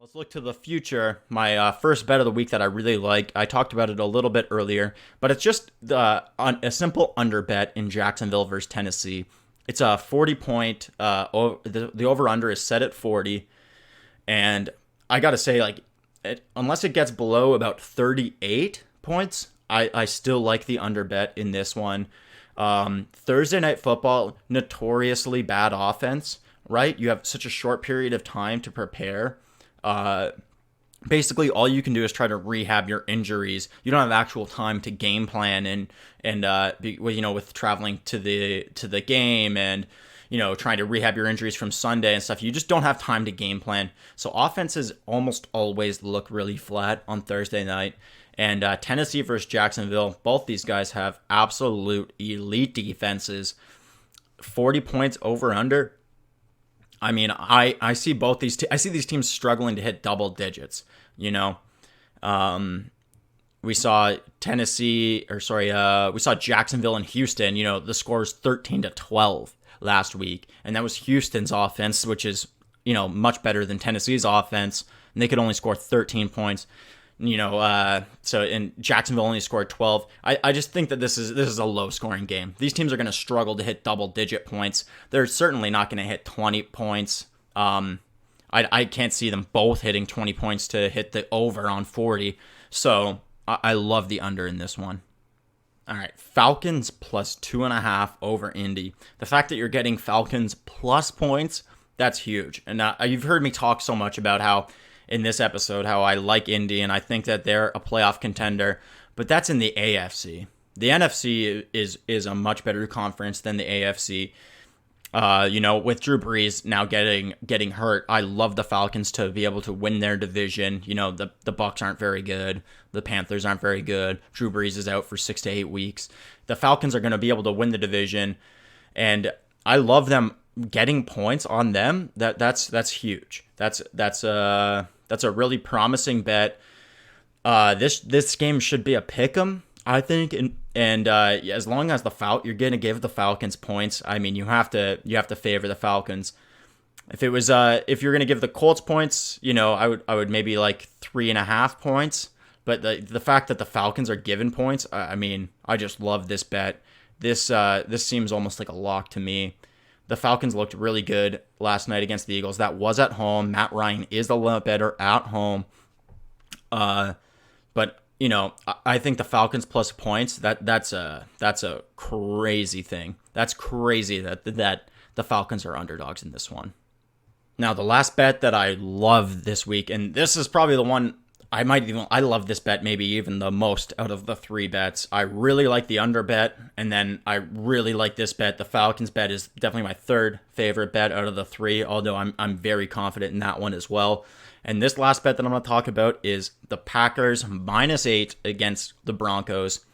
Let's look to the future. My first bet of the week that I really like. I talked about it a little bit earlier, but it's just a simple under bet in Jacksonville versus Tennessee. It's a 40 point. The over under is set at 40, and I gotta say, unless it gets below about 38 points, I still like the under bet in this one. Thursday night football, notoriously bad offense, right? You have such a short period of time to prepare. Uh, Basically, all you can do is try to rehab your injuries. You don't have actual time to game plan with traveling to the game and trying to rehab your injuries from Sunday and stuff. You just don't have time to game plan. So offenses almost always look really flat on Thursday night. And Tennessee versus Jacksonville, both these guys have absolute elite defenses. 40 points over under. I mean, I see I see these teams struggling to hit double digits. You know, um, we saw we saw Jacksonville and Houston. The scores 13-12 last week, and that was Houston's offense, which is much better than Tennessee's offense, and they could only score 13 points. And Jacksonville only scored 12. I just think that this is a low scoring game. These teams are going to struggle to hit double digit points. They're certainly not going to hit 20 points. I can't see them both hitting 20 points to hit the over on 40. So I love the under in this one. All right, Falcons plus 2.5 over Indy. The fact that you're getting Falcons plus points, that's huge. And you've heard me talk so much about how in this episode how I like Indy and I think that they're a playoff contender, but that's in the AFC. The NFC is a much better conference than the AFC. With Drew Brees now getting hurt, I love the Falcons to be able to win their division. The Bucs aren't very good. The Panthers aren't very good. Drew Brees is out for 6 to 8 weeks. The Falcons are going to be able to win the division, and I love them getting points on them. That's huge. That's a really promising bet. This game should be a pick'em, I think, and as long as you're gonna give the Falcons points. I mean, you have to favor the Falcons. If you're gonna give the Colts points, I would maybe like 3.5 points. But the fact that the Falcons are given points, I mean, I just love this bet. This seems almost like a lock to me. The Falcons looked really good last night against the Eagles. That was at home. Matt Ryan is a lot better at home. But I think the Falcons plus points, that's a crazy thing. That's crazy that the Falcons are underdogs in this one. Now, the last bet that I love this week, and this is probably the one I love this bet maybe even the most out of the 3 bets. I really like the under bet, and then I really like this bet. The Falcons bet is definitely my third favorite bet out of the 3, although I'm very confident in that one as well. And this last bet that I'm going to talk about is the Packers -8 against the Broncos.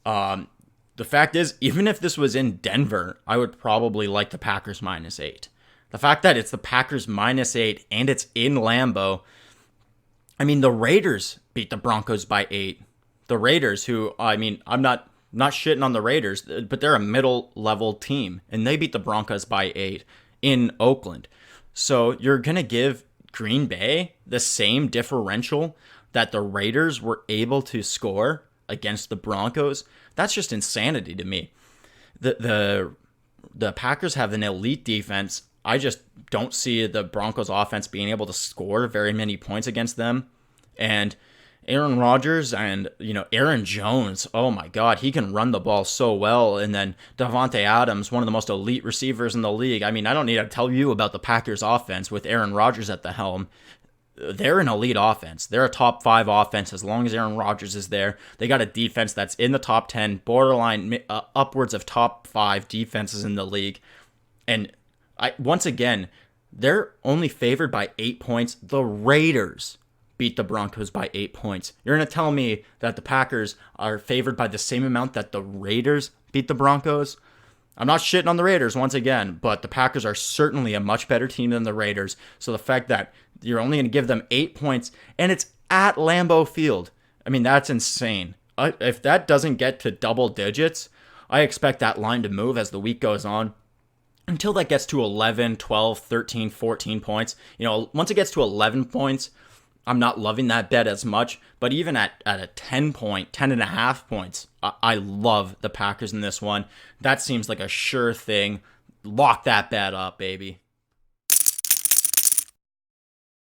The fact is, even if this was in Denver, I would probably like the Packers -8. The fact that it's the Packers -8 and it's in Lambeau. I mean, the Raiders beat the Broncos by 8. The Raiders, who, I mean, I'm not shitting on the Raiders, but they're a middle-level team, and they beat the Broncos by 8 in Oakland. So you're going to give Green Bay the same differential that the Raiders were able to score against the Broncos? That's just insanity to me. The Packers have an elite defense. I just don't see the Broncos offense being able to score very many points against them. And Aaron Rodgers and, Aaron Jones, oh my God, he can run the ball so well. And then Davante Adams, one of the most elite receivers in the league. I mean, I don't need to tell you about the Packers offense with Aaron Rodgers at the helm. They're an elite offense. They're a top 5 offense as long as Aaron Rodgers is there. They got a defense that's in the top 10, borderline upwards of top 5 defenses in the league. And once again, they're only favored by 8 points. The Raiders beat the Broncos by 8 points. You're going to tell me that the Packers are favored by the same amount that the Raiders beat the Broncos? I'm not shitting on the Raiders once again, but the Packers are certainly a much better team than the Raiders. So the fact that you're only going to give them 8 points and it's at Lambeau Field, I mean, that's insane. If that doesn't get to double digits, I expect that line to move as the week goes on. until that gets to 11, 12, 13, 14 points. Once it gets to 11 points, I'm not loving that bet as much. But even at a 10 point, 10 and a half points, I love the Packers in this one. That seems like a sure thing. Lock that bet up, baby.